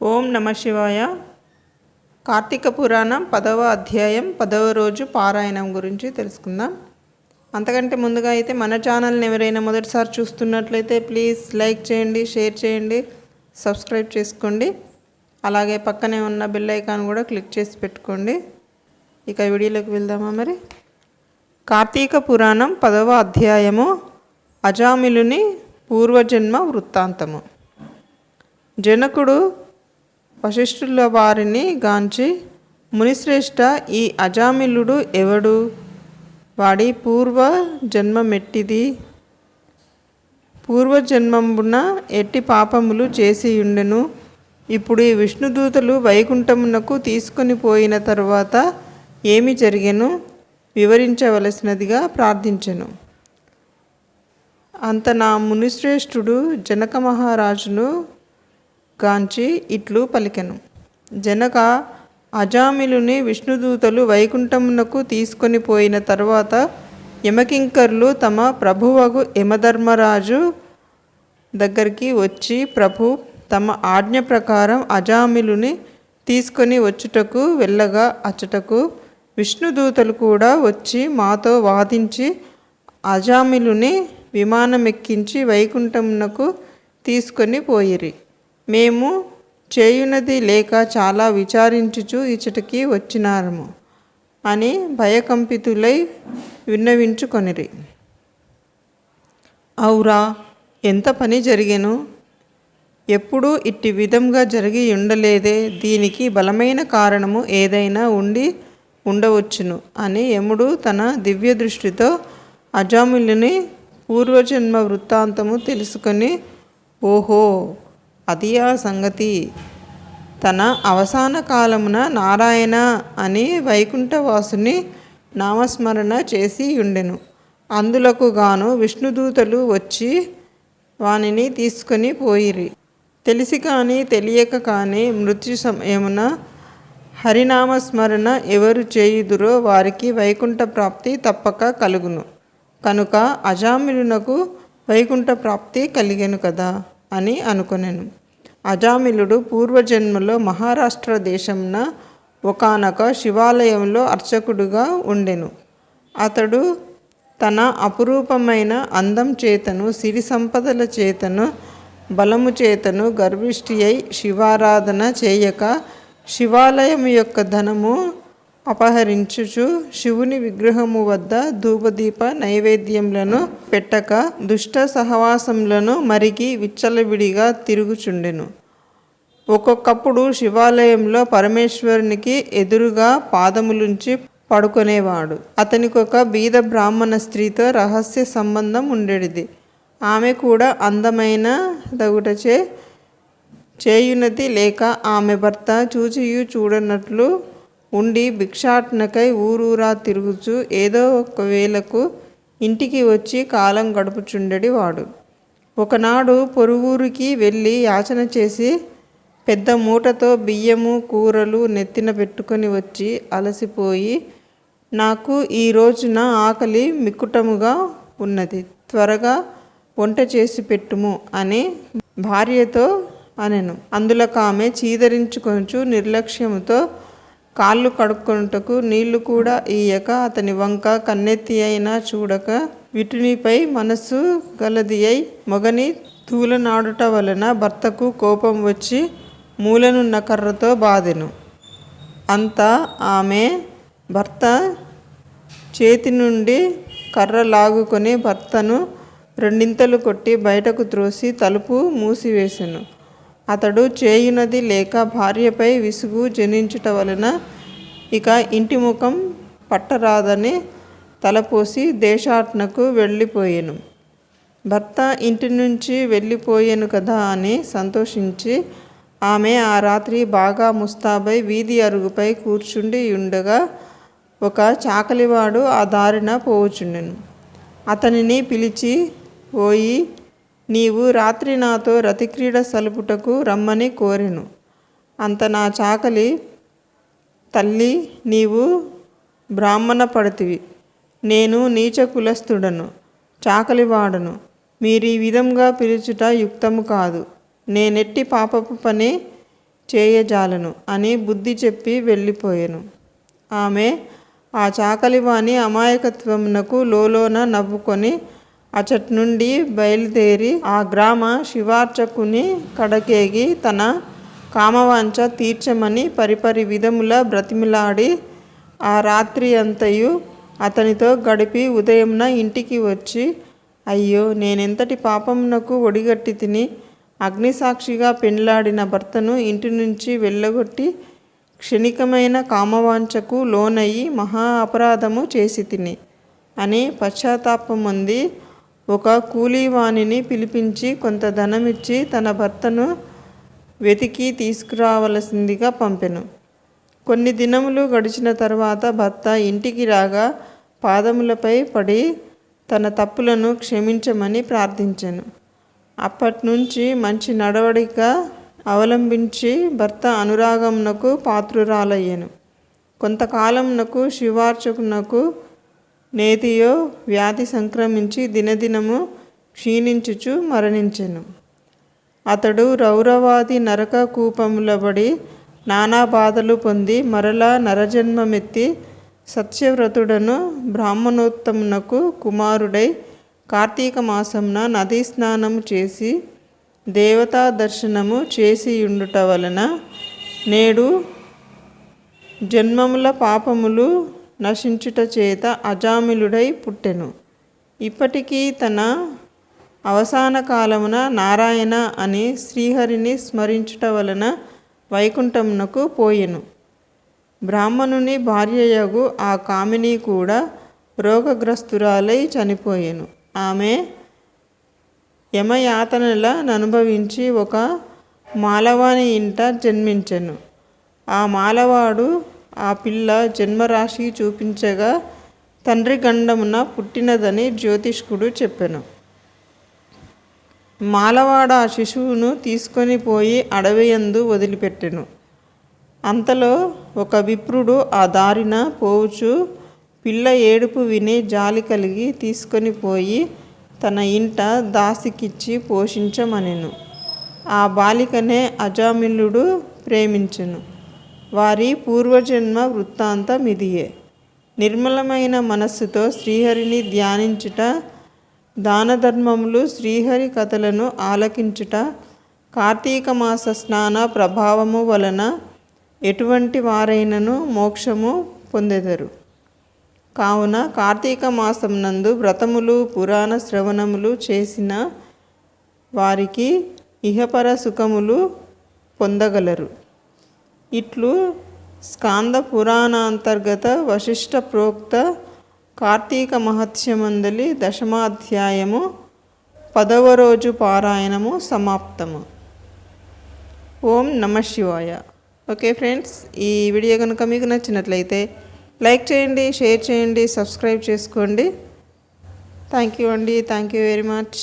ఓం నమ శివాయ. కార్తీక పురాణం 10వ అధ్యాయం 10వ రోజు పారాయణం గురించి తెలుసుకుందాం. అంతకంటే ముందుగా అయితే మన ఛానల్ని ఎవరైనా మొదటిసారి చూస్తున్నట్లయితే ప్లీజ్ లైక్ చేయండి, షేర్ చేయండి, సబ్స్క్రైబ్ చేసుకోండి. అలాగే పక్కనే ఉన్న బెల్ ఐకాన్ కూడా క్లిక్ చేసి పెట్టుకోండి. ఇక వీడియోలోకి వెళ్దామా మరి. కార్తీక పురాణం 10వ అధ్యాయము అజామిలుని పూర్వజన్మ వృత్తాంతము. జనకుడు వశిష్ఠుల వారిని గాంచి, మునిశ్రేష్ఠ, ఈ అజామిలుడు ఎవడు? వాడి పూర్వ జన్మమెట్టిది? పూర్వజన్మంబున ఎట్టి పాపములు చేసియుండెను? ఇప్పుడు ఈ విష్ణుదూతలు వైకుంఠమునకు తీసుకొని పోయిన తరువాత ఏమి జరిగెను వివరించవలసినదిగా ప్రార్థించెను. అంత నా మునిశ్రేష్ఠుడు జనక మహారాజును గాంచి ఇట్లు పలికెను. జనక, అజామిలుని విష్ణుదూతలు వైకుంఠమునకు తీసుకొని పోయిన తరువాత యమకింకర్లు తమ ప్రభువగు యమధర్మరాజు దగ్గరికి వచ్చి, ప్రభు, తమ ఆజ్ఞ ప్రకారం అజామిలుని తీసుకొని వచ్చుటకు వెళ్ళగా అచ్చటకు విష్ణుదూతలు కూడా వచ్చి మాతో వాదించి అజామిలుని విమానమెక్కించి వైకుంఠమునకు తీసుకొని పోయిరి. మేము చేయునది లేక చాలా విచారించుచు ఇచ్చటికి వచ్చినారము అని భయకంపితులై విన్నవించుకొనిరి. ఔరా, ఎంత పని జరిగెను! ఎప్పుడూ ఇట్టి విధంగా జరిగి ఉండలేదే. దీనికి బలమైన కారణము ఏదైనా ఉండవచ్చును అని యముడు తన దివ్య దృష్టితో అజామిలుని పూర్వజన్మ వృత్తాంతము తెలుసుకొని, ఓహో, అది ఆ సంగతి. తన అవసాన కాలమున నారాయణ అని వైకుంఠవాసుని నామస్మరణ చేసి ఉండెను. అందులకు గాను విష్ణుదూతలు వచ్చి వానిని తీసుకొని పోయిరి. తెలిసి కానీ తెలియక కానీ మృత్యు సమయమున హరినామస్మరణ ఎవరు చేయుదురో వారికి వైకుంఠ ప్రాప్తి తప్పక కలుగును. కనుక అజామిలునకు వైకుంఠ ప్రాప్తి కలిగెను కదా అని అనుకొనెను. అజామిలుడు పూర్వజన్మలో మహారాష్ట్ర దేశమున ఒకానొక శివాలయంలో అర్చకుడుగా ఉండెను. అతడు తన అపురూపమైన అందం చేతను, సిరి సంపదల చేతను, బలము చేతను గర్విష్ఠి అయి శివారాధన చేయక శివాలయం యొక్క ధనము అపహరించుచు శివుని విగ్రహము వద్ద ధూపదీప నైవేద్యములను పెట్టక దుష్ట సహవాసములను మరిగి విచ్చలవిడిగా తిరుగుచుండెను. ఒక్కొక్కప్పుడు శివాలయంలో పరమేశ్వరునికి ఎదురుగా పాదములుంచి పడుకొనేవాడు. అతనికి ఒక బీద బ్రాహ్మణ స్త్రీతో రహస్య సంబంధం ఉండేది. ఆమె కూడా అందమైన దగుటచే చేయునది లేక ఆమె భర్త చూచియు చూడనట్లు ఉండి భిక్షాటనకై ఊరూరా తిరుగుచూ ఏదో ఒక వేళకు ఇంటికి వచ్చి కాలం గడుపుచుండెడి వాడు. ఒకనాడు పొరుగురికి వెళ్ళి యాచన చేసి పెద్ద మూటతో బియ్యము కూరలు నెత్తిన పెట్టుకొని వచ్చి అలసిపోయి, నాకు ఈ రోజున ఆకలి మిక్కుటముగా ఉన్నది, త్వరగా వంట చేసి పెట్టుము అని భార్యతో అనెను. అందులకు ఆమె చీదరించుకొనుచు నిర్లక్ష్యముతో కాళ్ళు కడుక్కొనుటకు నీళ్లు కూడా ఇయ్యక అతని వంక కన్నెత్తి అయినా చూడక వీటినిపై మనస్సు గలది అయి మొగని తూలనాడుట వలన భర్తకు కోపం వచ్చి మూలనున్న కర్రతో బాదెను. అంతా ఆమె భర్త చేతి నుండి కర్ర లాగుకొని భర్తను రెండింతలు కొట్టి బయటకు త్రోసి తలుపు మూసివేసెను. అతడు చేయునది లేక భార్యపై విసుగు జనించుట వలన ఇక ఇంటి ముఖం పట్టరాదని తలపోసి దేశాటనకు వెళ్ళిపోయెను. భర్త ఇంటి నుంచి వెళ్ళిపోయాను కదా అని సంతోషించి ఆమె ఆ రాత్రి బాగా ముస్తాబై వీధి అరుగుపై కూర్చుండి ఉండగా ఒక చాకలివాడు ఆ దారిన పోవుచుండెను. అతనిని పిలిచి, ఓయి, నీవు రాత్రి నాతో రతిక్రీడ సలుపుటకు రమ్మని కోరెను. అంత నా చాకలి, తల్లి, నీవు బ్రాహ్మణ పడతివి, నేను నీచ కులస్థుడను, చాకలివాడను, మీరీ విధంగా పిలుచుట యుక్తము కాదు. నేనెట్టి పాపపు పని చేయజాలను అని బుద్ధి చెప్పి వెళ్ళిపోయాను. ఆమె ఆ చాకలివాని అమాయకత్వమునకు లోలోన నవ్వుకొని అచటి నుండి బయలుదేరి ఆ గ్రామ శివార్చకుని కడకేగి తన కామవాంఛ తీర్చమని పరిపరి విధముల బ్రతిమిలాడి ఆ రాత్రి అంతయు అతనితో గడిపి ఉదయంన ఇంటికి వచ్చి, అయ్యో, నేనెంతటి పాపమునకు ఒడిగట్టి తిని అగ్నిసాక్షిగా పెండ్లాడిన భర్తను ఇంటి నుంచి వెళ్ళగొట్టి క్షణికమైన కామవాంఛకు లోనయ్యి మహా అపరాధము చేసి తిని అని పశ్చాత్తాపమొంది ఒక కూలీవానిని పిలిపించి కొంత ధనమిచ్చి తన భర్తను వెతికి తీసుకురావలసిందిగా పంపెను. కొన్ని దినములు గడిచిన తర్వాత భర్త ఇంటికి రాగా పాదములపై పడి తన తప్పులను క్షమించమని ప్రార్థించెను. అప్పటి నుంచి మంచి నడవడిక అవలంబించి భర్త అనురాగమునకు పాత్రురాలయ్యెను. కొంతకాలమునకు శివార్చకునకు నేతియో వ్యాధి సంక్రమించి దినదినము క్షీణించుచు మరణించెను. అతడు రౌరవాది నరక కూపములబడి నానా బాధలు పొంది మరలా నరజన్మమెత్తి సత్యవ్రతుడను బ్రాహ్మణోత్తమునకు కుమారుడై కార్తీక మాసంన నదీ స్నానము చేసి దేవతా దర్శనము చేసియుండుట వలన నేడు జన్మముల పాపములు నశించుట చేత అజామిలుడై పుట్టెను. ఇప్పటికీ తన అవసాన కాలమున నారాయణ అని శ్రీహరిని స్మరించుట వలన వైకుంఠమునకు పోయెను. బ్రాహ్మణుని భార్యయగు ఆ కామిని కూడా రోగగ్రస్తురాలై చనిపోయెను. ఆమె యమయాతనల అనుభవించి ఒక మాలవాని ఇంట జన్మించెను. ఆ మాలవాడు ఆ పిల్ల జన్మరాశి చూపించగా తండ్రి గండమున పుట్టినదని జ్యోతిష్కుడు చెప్పెను. మాలవాడ ఆ శిశువును తీసుకొని పోయి అడవియందు వదిలిపెట్టెను. అంతలో ఒక విప్రుడు ఆ దారిన పోవుచు పిల్ల ఏడుపు విని జాలి కలిగి తీసుకొని పోయి తన ఇంట దాసికిచ్చి పోషించమనెను. ఆ బాలికనే అజామిలుడు ప్రేమించెను. వారి పూర్వజన్మ వృత్తాంతమిదియే. నిర్మలమైన మనస్సుతో శ్రీహరిని ధ్యానించుట, దానధర్మములు, శ్రీహరి కథలను ఆలకించుట, కార్తీక మాస స్నాన ప్రభావము వలన ఎటువంటి వారైనను మోక్షము పొందెదరు. కావున కార్తీక మాసం నందు వ్రతములు, పురాణ శ్రవణములు చేసిన వారికి ఇహపర సుఖములు పొందగలరు. ఇట్లు స్కాంద పురాణాంతర్గత వశిష్ఠ ప్రోక్త కార్తీక మహత్యమందలి దశమాధ్యాయము 10వ రోజు పారాయణము సమాప్తము. ఓం నమః శివాయ. ఓకే ఫ్రెండ్స్, ఈ వీడియో కనుక మీకు నచ్చినట్లయితే లైక్ చేయండి, షేర్ చేయండి, సబ్స్క్రైబ్ చేసుకోండి. థ్యాంక్ యూ అండి. Thank you very much.